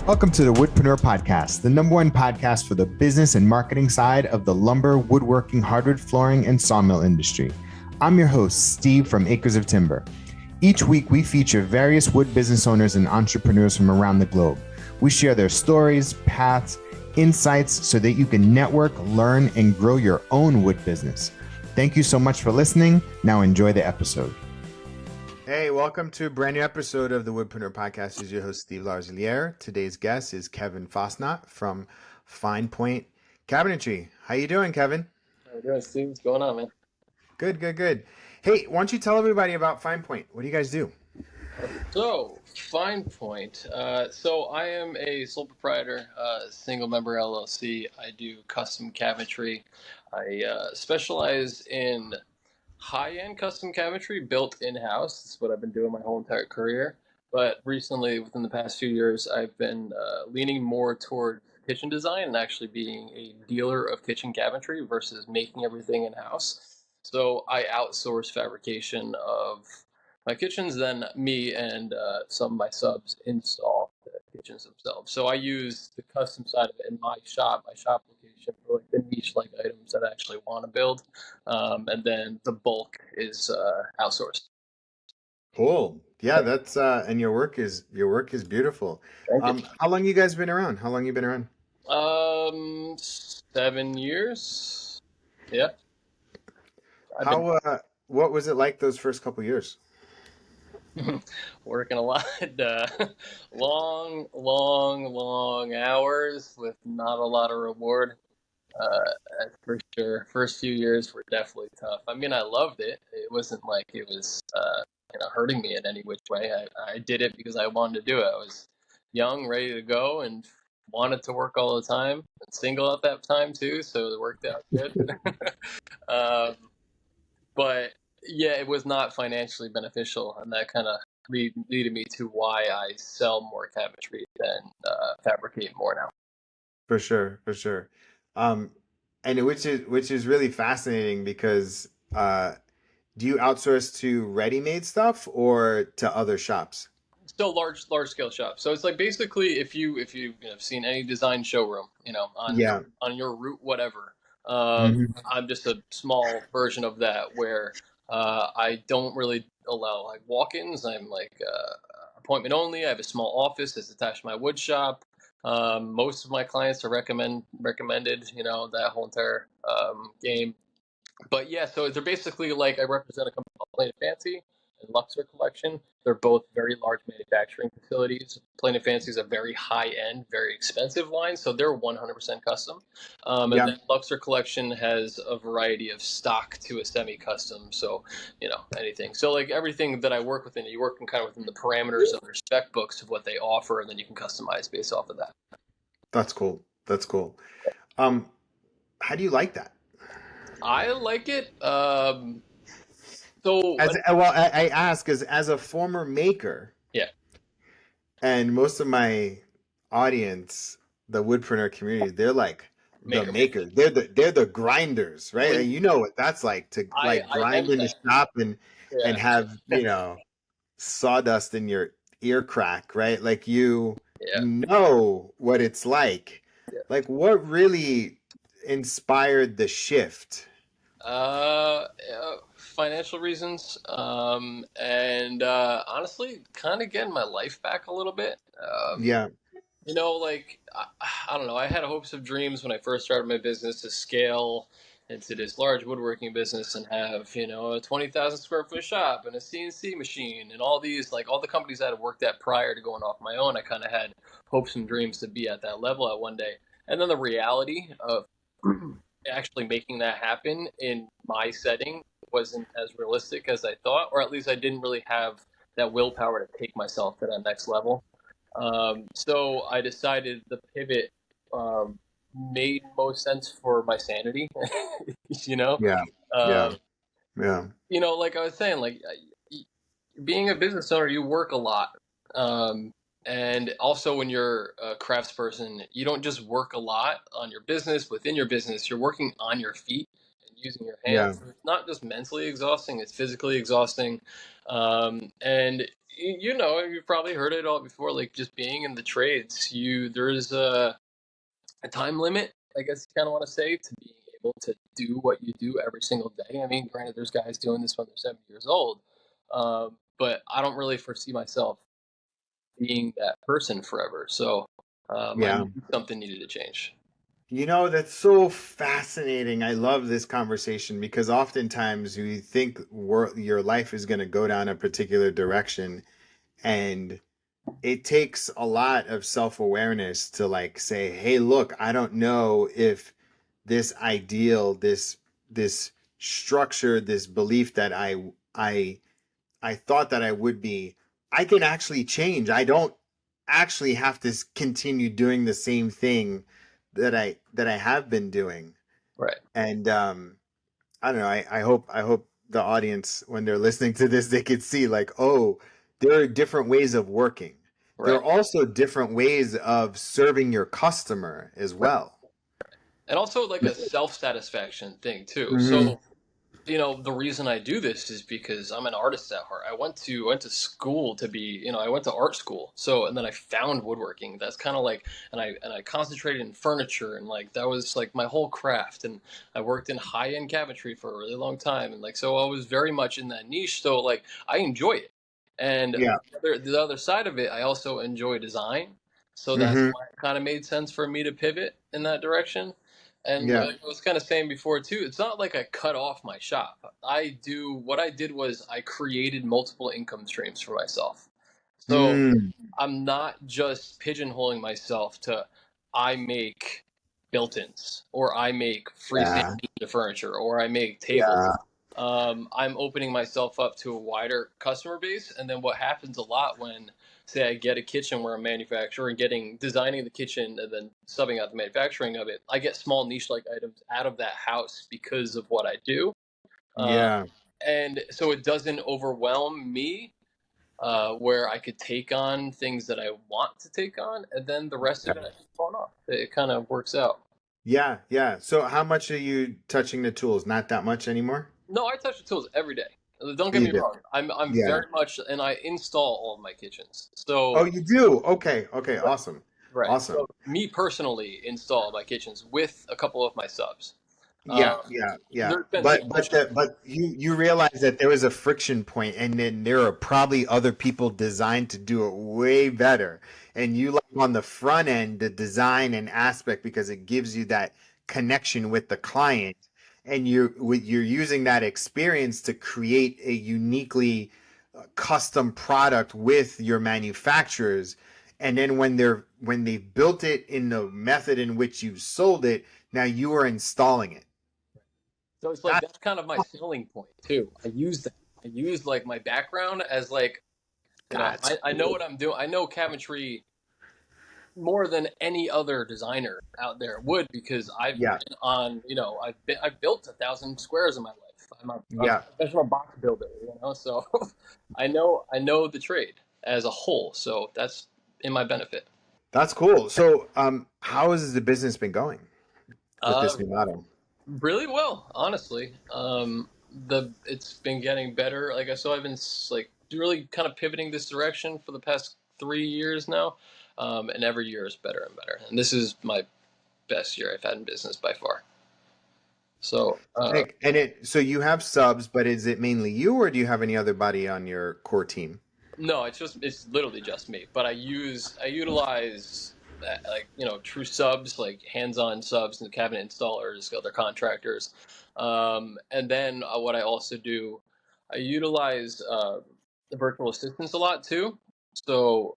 Welcome to the Woodpreneur podcast, the number one podcast for the business and marketing side of the lumber, woodworking, hardwood flooring, and sawmill industry. I'm your host, Steve from Acres of Timber. Each week, we feature various wood business owners and entrepreneurs from around the globe. We share their stories, paths, insights so that you can network, learn, and grow your own wood business. Thank you so much for listening. Now enjoy the episode. Hey, welcome to a brand new episode of the Woodpreneur podcast. This is your host, Steve Larziliere. Today's guest is Kevin Fassnacht from Fine Point Cabinetry. How you doing, Kevin? How you doing, Steve? What's going on, man? Good. Hey, why don't you tell everybody about Fine Point? What do you guys do? So, Fine Point. So I am a sole proprietor, single member LLC. I do custom cabinetry. I specialize in high-end custom cabinetry built in-house. That's what I've been doing my whole entire career. But recently, within the past few years, I've been leaning more toward kitchen design and actually being a dealer of kitchen cabinetry versus making everything in-house. So I outsource fabrication of my kitchens, then me and some of my subs install the kitchens themselves. So I use the custom side of it in my shop location for like the niche like items that I actually want to build, and then the bulk is outsourced. Cool. Yeah, that's and your work is beautiful. Thank you. How long you guys been around? How long you been around? 7 years. Yeah. What was it like those first couple years? Working a lot, long hours with not a lot of reward. That's for sure. First few years were definitely tough. I mean, I loved it. It wasn't like it was, hurting me in any which way. I did it because I wanted to do it. I was young, ready to go, and wanted to work all the time. And single at that time too, so it worked out good. But yeah, it was not financially beneficial, and that kind of leaded me to why I sell more cabinetry than fabricate more now. For sure. And which is really fascinating because do you outsource to ready-made stuff or to other shops? Still large scale shops. So it's like basically if you have seen any design showroom, on your route, whatever. I'm just a small version of that where I don't really allow like walk-ins. I'm like appointment only. I have a small office that's attached to my wood shop. Most of my clients are recommended. That whole entire game. But yeah, so they're basically like I represent a company called Plain and Fancy and Luxor Collection. They're both very large manufacturing facilities. Plain and Fancy is a very high-end, very expensive line, so they're 100% custom. And then Luxor Collection has a variety of stock to a semi-custom, so anything. So like everything that I work within, you work kind of within the parameters of their spec books of what they offer, and then you can customize based off of that. That's cool. How do you like that? I like it. I ask as a former maker. Yeah. And most of my audience, the Woodpreneur community, they're like the makers. They're the grinders, right? And you know what that's like to grind in the shop and have sawdust in your ear crack, right? Like you know what it's like. Yeah. Like what really inspired the shift? Financial reasons, and honestly, kind of getting my life back a little bit. I don't know. I had hopes of dreams when I first started my business to scale into this large woodworking business and have a 20,000 square foot shop and a CNC machine and all these all the companies that I had worked at prior to going off my own. I kind of had hopes and dreams to be at that level at one day, and then the reality of actually making that happen in my setting wasn't as realistic as I thought, or at least I didn't really have that willpower to take myself to that next level. So I decided the pivot made most sense for my sanity. Yeah. Like I was saying, being a business owner, you work a lot. And also when you're a craftsperson, you don't just work a lot on your business, within your business, you're working on your feet. And using your Yeah. hands. It's not just mentally exhausting; it's physically exhausting. And you know, you've probably heard it all before. Like just being in the trades, there's a time limit, I guess you kind of want to say, to being able to do what you do every single day. I mean, granted, there's guys doing this when they're 70 years old, but I don't really foresee myself being that person forever. So I Yeah. knew something needed to change. You know, that's so fascinating. I love this conversation because oftentimes you think your life is going to go down a particular direction, and it takes a lot of self-awareness to like say, "Hey, look, I don't know if this ideal, this structure, this belief that I thought that I would be, I can actually change. I don't actually have to continue doing the same thing that I have been doing." Right. And I don't know. I hope the audience, when they're listening to this, they could see like, oh, there are different ways of working. There Right. are also different ways of serving your customer as Right. well. And also like a self-satisfaction thing too. Hmm. So you know, the reason I do this is because I'm an artist at heart. I went to school to be, you know, I went to art school. So and then I found woodworking. That's kind of like, and I concentrated in furniture, and like that was like my whole craft. And I worked in high-end cabinetry for a really long time, and like so I was very much in that niche. So like I enjoy it. And Yeah. the other side of it, I also enjoy design. So that's Hmm. why it kind of made sense for me to pivot in that direction. And Yeah. like I was kind of saying before too, it's not like I cut off my shop. What I did was I created multiple income streams for myself. So Mm. I'm not just pigeonholing myself to I make built-ins or I make Yeah. freestanding furniture or I make tables. Yeah. I'm opening myself up to a wider customer base, and then what happens a lot when, say, I get a kitchen where I'm manufacturing, designing the kitchen, and then subbing out the manufacturing of it, I get small niche-like items out of that house because of what I do, uh, Yeah. and so it doesn't overwhelm me. Where I could take on things that I want to take on, and then the rest of it I just phone off. It kind of works out. Yeah. Yeah. So how much are you touching the tools? Not that much anymore? No, I touch the tools every day. Don't get You me do. wrong. I'm Yeah. very much, and I install all of my kitchens. Oh, So you do? Okay. Okay. right, Awesome. right. Awesome. So me personally install my kitchens with a couple of my subs. Yeah, Um, yeah, yeah. there's been But situations. but you realize that there was a friction point, and then there are probably other people designed to do it way better. And you like on the front end, the design and aspect, because it gives you that connection with the client, and you're using that experience to create a uniquely custom product with your manufacturers. And then when they built it in the method in which you sold it, now you are installing it. So it's like That's that's kind of my selling point too. I use that. I use like my background as like, you know, that's I know what I'm doing. I know cabinetry more than any other designer out there would, because I've yeah, been on, you know, I've built 1,000 squares in my life. I'm a yeah. professional box builder, you know, so I know the trade as a whole, so that's in my benefit. That's cool. So, how has the business been going with Uh, this new model? really well, honestly. The It's been getting better. Like I so I've been like really kind of pivoting this direction for the past 3 years now, and every year is better and better. And this is my best year I've had in business by far. So So you have subs, but is it mainly you, or do you have any other body on your core team? no, it's literally just me. But I utilize like, you know, true subs, like hands-on subs and cabinet installers, other contractors, and then what I also do, I utilize the virtual assistants a lot too. So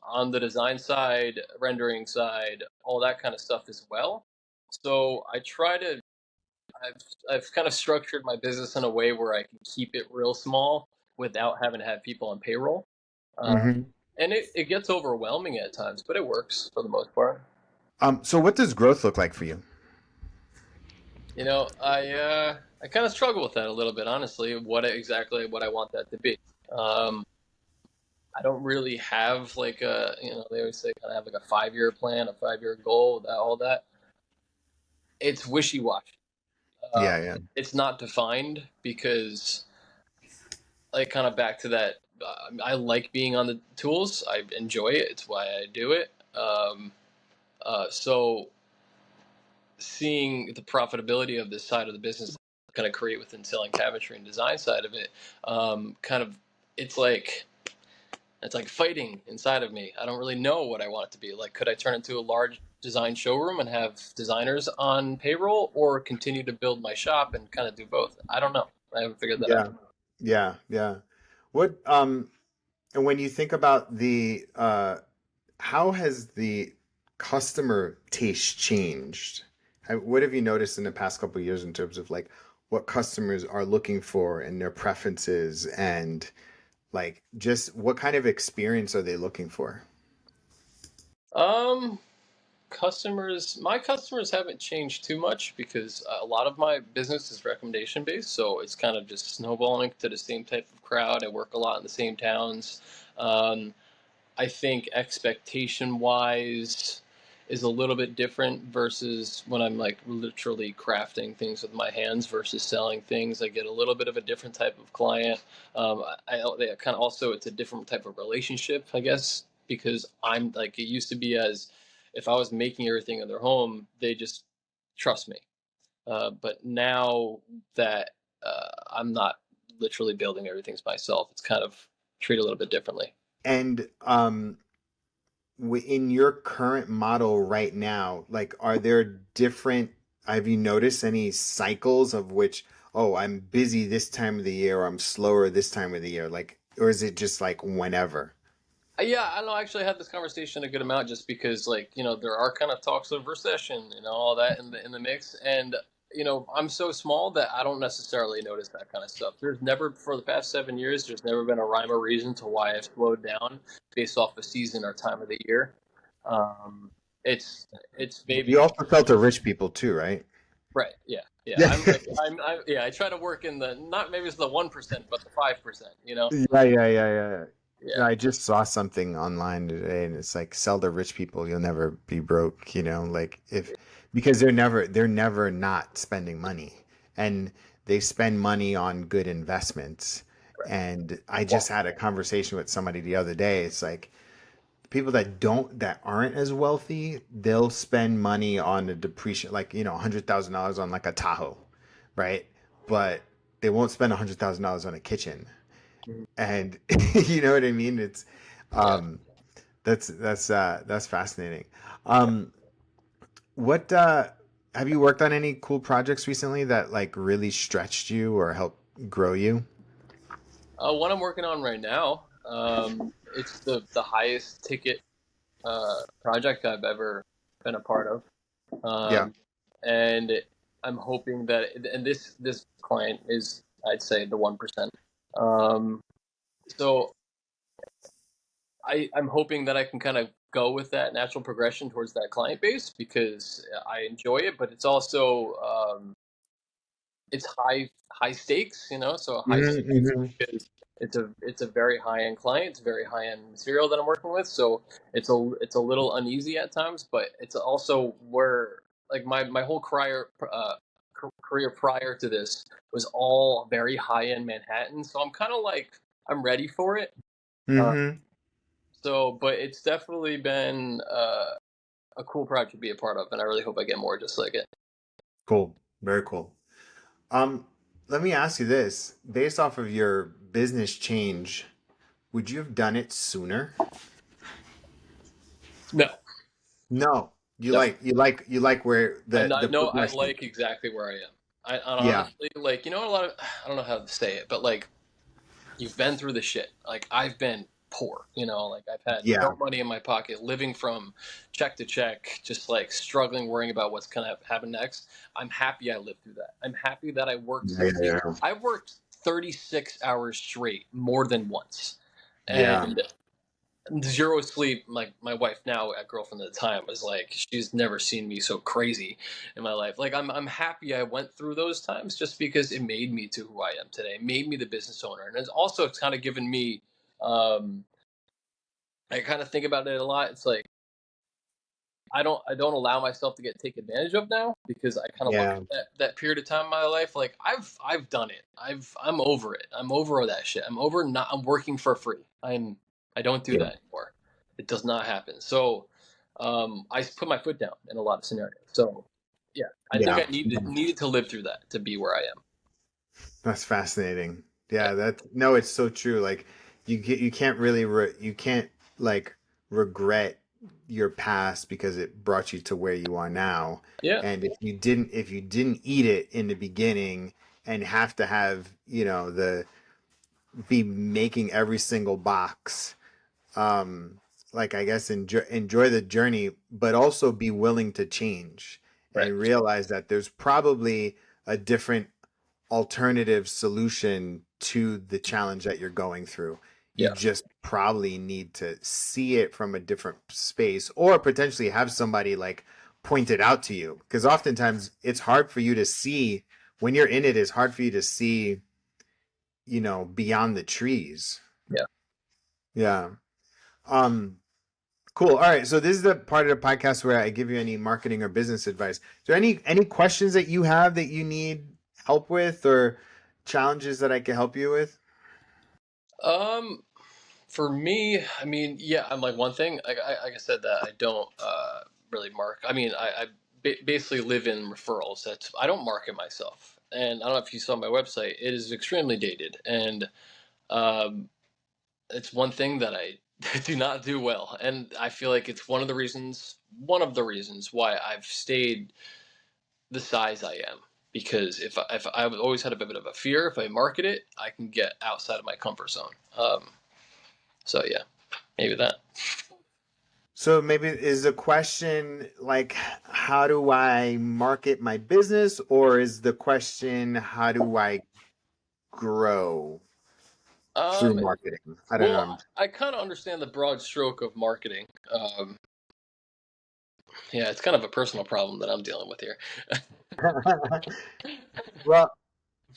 on the design side, rendering side, all that kind of stuff as well. So I try to I've I've kind of structured my business in a way where I can keep it real small without having to have people on payroll. Uh, Hmm. and it gets overwhelming at times, but it works for the most part. So what does growth look like for you? You know, I kind of struggle with that a little bit, honestly. What I want that to be. Um, I don't really have like a, you know, they always say kind of have like a 5 year plan, a 5 year goal, that all that. It's wishy washy. It's not defined because, like, kind of back to that, I like being on the tools. I enjoy it. It's why I do it. So seeing the profitability of this side of the business kind of create within selling cabinetry and design side of it, kind of, it's like fighting inside of me. I don't really know what I want it to be. Like, could I turn it into a large design showroom and have designers on payroll, or continue to build my shop and kind of do both? I don't know. I haven't figured that out. Yeah. What and when you think about the how has the customer taste changed? What have you noticed in the past couple of years in terms of like what customers are looking for and their preferences, and like just what kind of experience are they looking for? My customers haven't changed too much because a lot of my business is recommendation based, so it's kind of just snowballing to the same type of crowd. I work a lot in the same towns. Um, I think expectation wise is a little bit different versus when I'm like literally crafting things with my hands versus selling things. I get a little bit of a different type of client. They kind of also, it's a different type of relationship, I guess, because I'm like, it used to be as if I was making everything in their home, they just trust me. But now that I'm not literally building everything myself, it's kind of treated a little bit differently. And in your current model right now, like, are there different, have you noticed any cycles of which, oh, I'm busy this time of the year, or I'm slower this time of the year? Like, or is it just like whenever? Yeah, I don't know. I actually had this conversation a good amount just because, like, there are kind of talks of recession, all that in the mix, and I'm so small that I don't necessarily notice that kind of stuff. There's never, for the past 7 years, there's never been a rhyme or reason to why I've slowed down based off the season or time of the year. Um, it's maybe You also sell to rich people too, right? right. Yeah, yeah. Yeah. Yeah. I try to work in the, not maybe it's the 1%, but the 5%. Yeah. Yeah. Yeah, I just saw something online today, and it's like sell to rich people, you'll never be broke, like if because they're never not spending money, and they spend money on good investments. Right. And I just had a conversation with somebody the other day. It's like people that aren't as wealthy, they'll spend money on a depreciation, like $100,000 on like a Tahoe, right? But they won't spend $100,000 on a kitchen. Mhm. And you know what I mean? It's Yeah. um that's fascinating. What have you worked on any cool projects recently that like really stretched you or helped grow you? What I'm working on right now, it's the highest ticket project I've ever been a part of, Yeah. and I'm hoping that, and this client is, I'd say, the 1%. Um, so I'm hoping that I can kind of go with that natural progression towards that client base because I enjoy it, but it's also it's high stakes, so high stakes Hmm. because it's a very high end client, it's very high end material that I'm working with, so it's a little uneasy at times, but it's also where, like, my whole career prior to this was all very high end Manhattan, so I'm kind of like, I'm ready for it. Uh, Hmm. so, but it's definitely been a cool project to be a part of, and I really hope I get more just like it. Cool. Very cool. Um, Let me ask you this. Based off of your business change, would you have done it sooner? No, No. You no. like where I the no, I progression. like exactly where I am. I Yeah. honestly, like, a lot of, I don't know how to say it, but like, you've been through the shit. Like, I've been poor, like, I've had Yeah. no money in my pocket, living from check to check, just like struggling, worrying about what's gonna happen next. I'm happy I lived through that. I'm happy that Yeah. I've worked 36 hours straight more than once, Yeah. and zero sleep. Like, my wife now, a girlfriend at the time, was like, she's never seen me so crazy in my life. Like, I'm happy I went through those times just because it made me to who I am today, it made me the business owner, and it's kind of given me, um I kind of think about it a lot. It's like, I don't allow myself to get taken advantage of now, because I kind of look at that period of time in my life like I've done it. I'm over it. I'm over that shit. I'm working for free. I don't do that anymore. It does not happen. So I put my foot down in a lot of scenarios. So yeah, I think I needed to live through that to be where I am. That's fascinating. Yeah, no, it's so true. Like you can't really you can't like regret your past because it brought you to where you are now. Yeah. And if you didn't eat it in the beginning and have to have, be making every single box, like I guess enjoy the journey, but also be willing to change and realize that there's probably a different alternative solution to the challenge that you're going through. You just probably need to see it from a different space, or potentially have somebody like point it out to you, because oftentimes it's hard for you to see when you're in it. It's hard for you to see, beyond the trees. Yeah. Cool. All right. So this is the part of the podcast where I give you any marketing or business advice. Is there any questions that you have that you need help with, or challenges that I can help you with? For me, I mean, yeah, I'm like, one thing, like I said, that I don't really market. I mean, I basically live in referrals. I don't market myself, and I don't know if you saw my website. It is extremely dated, and it's one thing that I do not do well, and I feel like it's one of the reasons why I've stayed the size I am. Because if I've always had a bit of a fear, if I market it, I can get outside of my comfort zone. So yeah, maybe that. So maybe is the question like, how do I market my business, or is the question, how do I grow through marketing? I don't know. I kind of understand the broad stroke of marketing. Yeah, it's kind of a personal problem that I'm dealing with here. Well,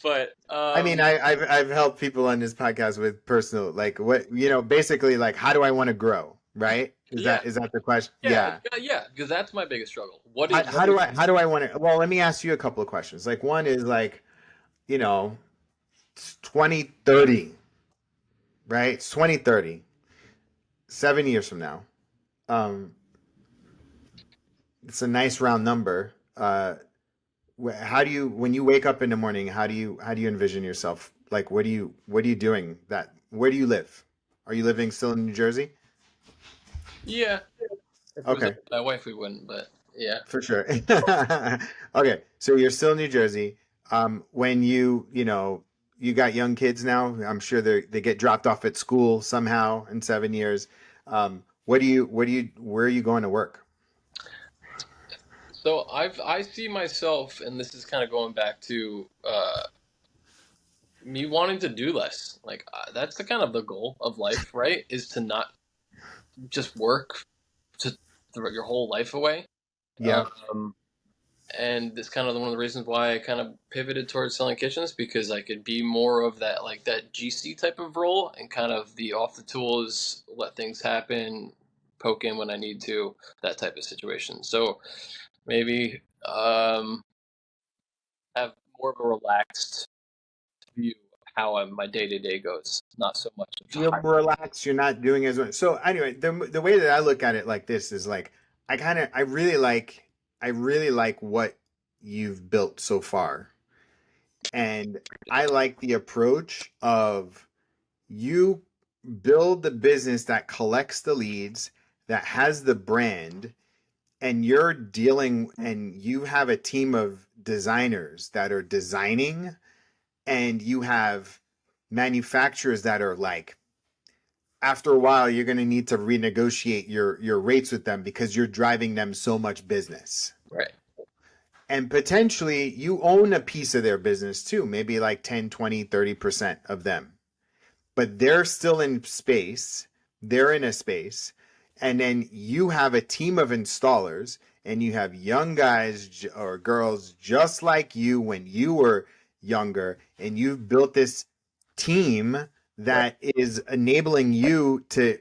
but I mean, I've helped people on this podcast with personal, like, what, basically, like, how do I want to grow, right? Is that the question? Yeah, because that's my biggest struggle. How do I want to? Well, let me ask you a couple of questions. Like, one is like, 2030, right? It's 2030, 7 years from now. It's a nice round number. How do you, when you wake up in the morning, how do you envision yourself? Like, what are you doing? Where do you live? Are you living still in New Jersey? Yeah. If it was my wife, we wouldn't, but yeah. For sure. Okay. So you're still in New Jersey. When you got young kids now, I'm sure they get dropped off at school somehow in 7 years. Where are you going to work? So I see myself, and this is kind of going back to me wanting to do less. Like that's the kind of the goal of life, right? Is to not just work to throw your whole life away. Yeah. And it's kind of one of the reasons why I kind of pivoted towards selling kitchens, because I could be more of that, like that GC type of role, and kind of the off the tools, let things happen, poke in when I need to, that type of situation. So maybe have more of a relaxed view of how my day-to-day goes. Not so much. You're relaxed. You're not doing as much. So anyway, the way that I look at it like this is like, I really like what you've built so far. And I like the approach of, you build the business that collects the leads, that has the brand, and you're dealing, and you have a team of designers that are designing, and you have manufacturers that are like, after a while, you're going to need to renegotiate your rates with them because you're driving them so much business. Right. And potentially you own a piece of their business too, maybe like 10, 20, 30% of them. But they're still in space. They're in a space. And then you have a team of installers, and you have young guys or girls just like you when you were younger, and you've built this team that is enabling you to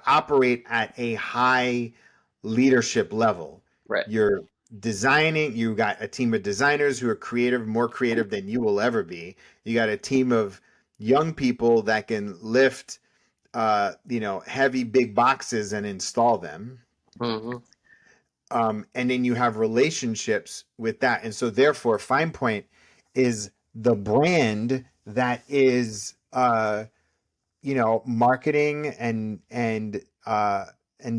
operate at a high leadership level. Right. You're designing, you got a team of designers who are creative, more creative than you will ever be. You got a team of young people that can lift heavy big boxes and install them. And then you have relationships with that. And so therefore Fine Point is the brand that is marketing and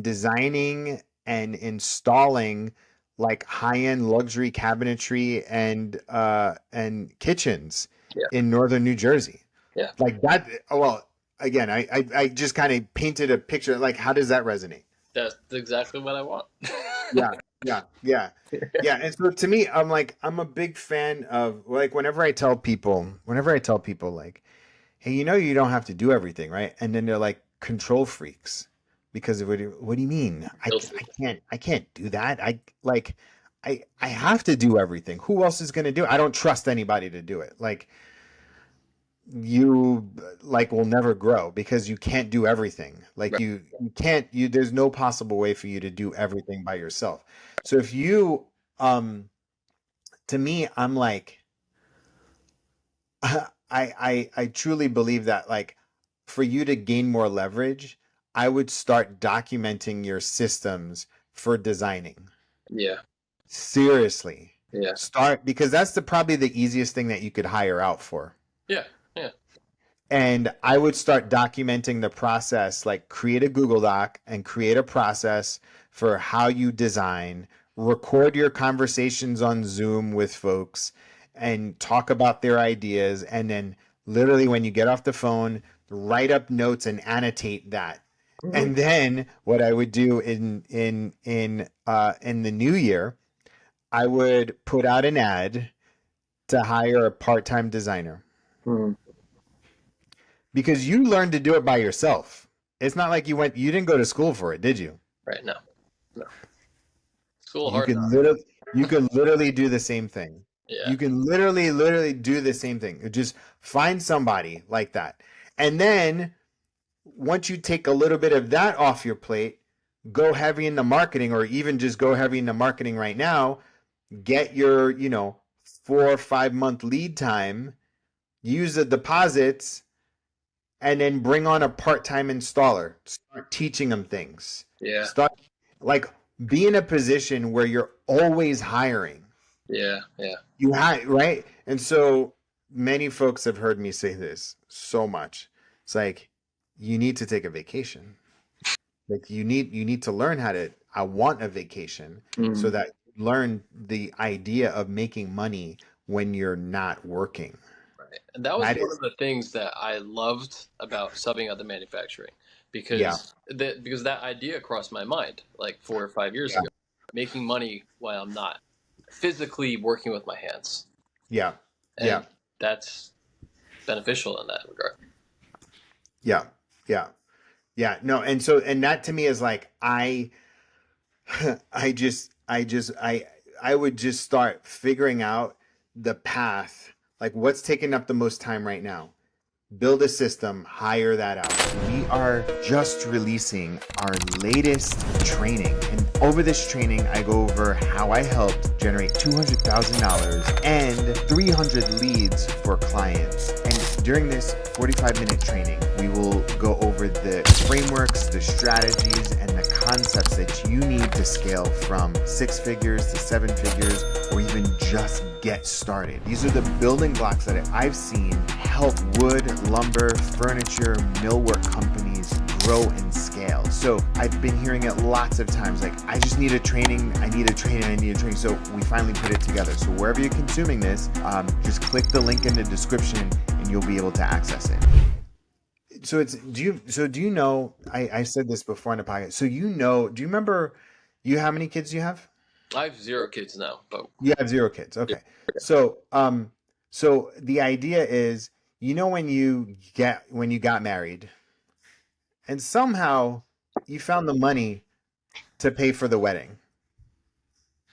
designing and installing like high-end luxury cabinetry and kitchens in northern New Jersey. Yeah. Like that. Well, again, I just kind of painted a picture. Like, how does that resonate? That's exactly what I want. Yeah. And so to me, I'm a big fan of, like, whenever I tell people like, hey, you don't have to do everything, right? And then they're like control freaks because of what do you mean? I can't do that. I have to do everything. Who else is going to do it? I don't trust anybody to do it. Like, you will never grow because you can't do everything. Like, right. you can't, there's no possible way for you to do everything by yourself. So if you, to me, I'm like, I truly believe that, like, for you to gain more leverage, I would start documenting your systems for designing. Yeah. Seriously. Yeah. Because that's probably the easiest thing that you could hire out for. Yeah. And I would start documenting the process, like create a Google Doc and create a process for how you design, record your conversations on Zoom with folks and talk about their ideas. And then literally when you get off the phone, write up notes and annotate that. Mm-hmm. And then what I would do in the new year, I would put out an ad to hire a part-time designer. Mm-hmm. Because you learned to do it by yourself. It's not like you didn't go to school for it, did you? Right. No. School hard. You could literally do the same thing. Yeah. You can literally do the same thing. Just find somebody like that. And then once you take a little bit of that off your plate, go heavy into marketing, or even just go heavy into marketing right now, get your, 4 or 5 month lead time, use the deposits, and then bring on a part-time installer. Start teaching them things. Yeah. Be in a position where you're always hiring. Yeah. You have, right? And so many folks have heard me say this so much. It's like, you need to take a vacation. Like, you need to learn I want a vacation, so that you learn the idea of making money when you're not working. Right. And that was one of the things that I loved about subbing out the manufacturing, because that idea crossed my mind like 4 or 5 years ago, making money while I'm not physically working with my hands. Yeah. And that's beneficial in that regard. Yeah. No. And that to me is like, I would just start figuring out the path. Like, what's taking up the most time right now? Build a system, hire that out. We are just releasing our latest training. And over this training, I go over how I helped generate $200,000 and 300 leads for clients. And during this 45-minute training, we will go over the frameworks, the strategies, and the concepts that you need to scale from 6 figures to 7 figures, or even just get started. These are the building blocks that I've seen help wood, lumber, furniture, millwork companies grow and scale. So I've been hearing it lots of times, like, I just need a training, I need a training. So we finally put it together. So wherever you're consuming this, just click the link in the description and you'll be able to access it. So do you know, I said this before in the podcast. So do you remember, how many kids do you have? I have 0 kids now, but you have 0 kids. Okay. Yeah. So the idea is, when you got married and somehow you found the money to pay for the wedding.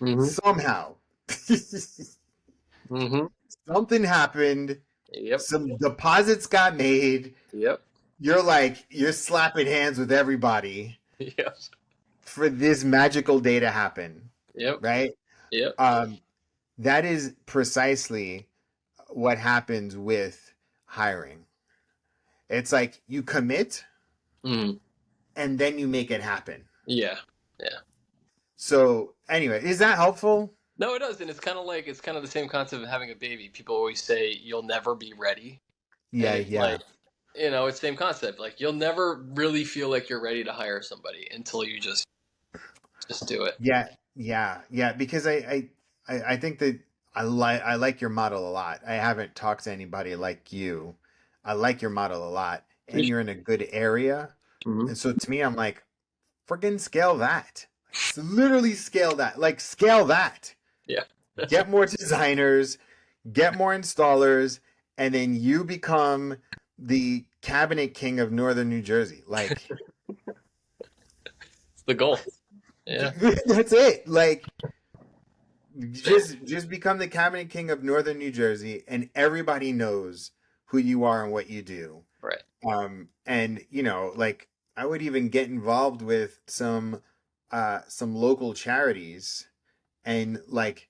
Mm-hmm. Somehow. Mm-hmm. Something happened. Yep. Some deposits got made. Yep. You're slapping hands with everybody. Yes. for this magical day to happen. Yep. Right? Yep. That is precisely what happens with hiring. It's like you commit and then you make it happen. Yeah. Yeah. So anyway, is that helpful? No, it does. And it's kind of the same concept of having a baby. People always say you'll never be ready. Yeah. And it's like, you know, it's the same concept. Like you'll never really feel like you're ready to hire somebody until you just do it. Yeah. Because I think that I like your model a lot. I haven't talked to anybody like you. I like your model a lot, and you're in a good area. And so to me, I'm like, freaking scale that. Literally scale that. Like scale that. Yeah. Get more designers, get more installers, and then you become the cabinet king of Northern New Jersey. Like it's the goal. Yeah. That's it. Like just become the cabinet king of Northern New Jersey, and everybody knows who you are and what you do. Right. And you know, like I would even get involved with some local charities and like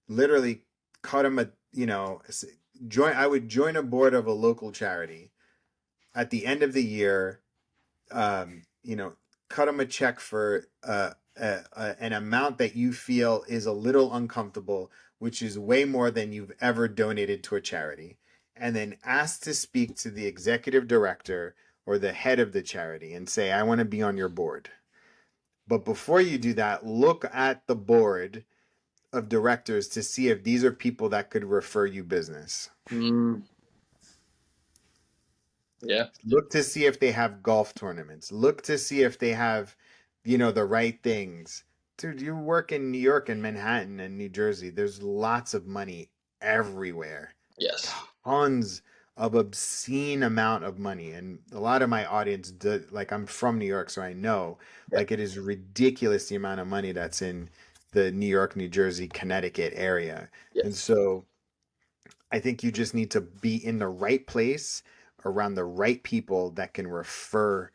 literally cut them I would join a board of a local charity at the end of the year, cut them a check for an amount that you feel is a little uncomfortable, which is way more than you've ever donated to a charity, and then ask to speak to the executive director or the head of the charity and say, I want to be on your board. But before you do that, look at the board of directors to see if these are people that could refer you business. Yeah. Look to see if they have golf tournaments. Look to see if they have, the right things. Dude, you work in New York and Manhattan and New Jersey. There's lots of money everywhere. Yes. Tons of obscene amount of money. And a lot of my audience, like I'm from New York, so I know, like it is ridiculous the amount of money that's in the New York, New Jersey, Connecticut area. Yes. And so I think you just need to be in the right place around the right people that can refer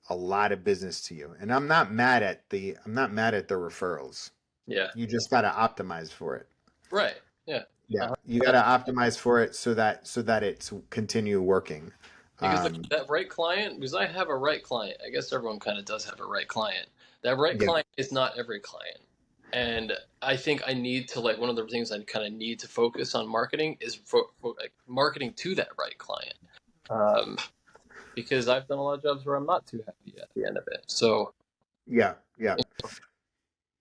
a lot of business to you. And I'm not mad at the referrals. Yeah. You just got to optimize for it. Right. Yeah. Yeah. You got to optimize for it so that it's continue working. Because that right client, because I have a right client. I guess everyone kind of does have a right client. That right client is not every client. And I think I need to, like, one of the things I kind of need to focus on marketing is marketing to that right client. Because I've done a lot of jobs where I'm not too happy at the end of it. So yeah.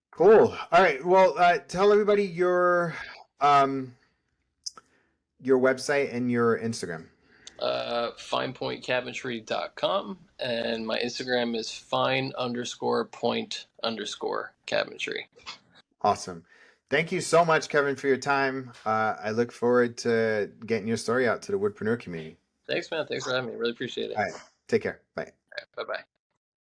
Cool. All right. Well, tell everybody your website and your Instagram. finepointcabinetry.com, and my Instagram is fine_point_cabinetry. Awesome. Thank you so much, Kevin, for your time. I look forward to getting your story out to the Woodpreneur community. Thanks, man. Thanks for having me. Really appreciate it. All right. Take care. Bye. All right, bye-bye.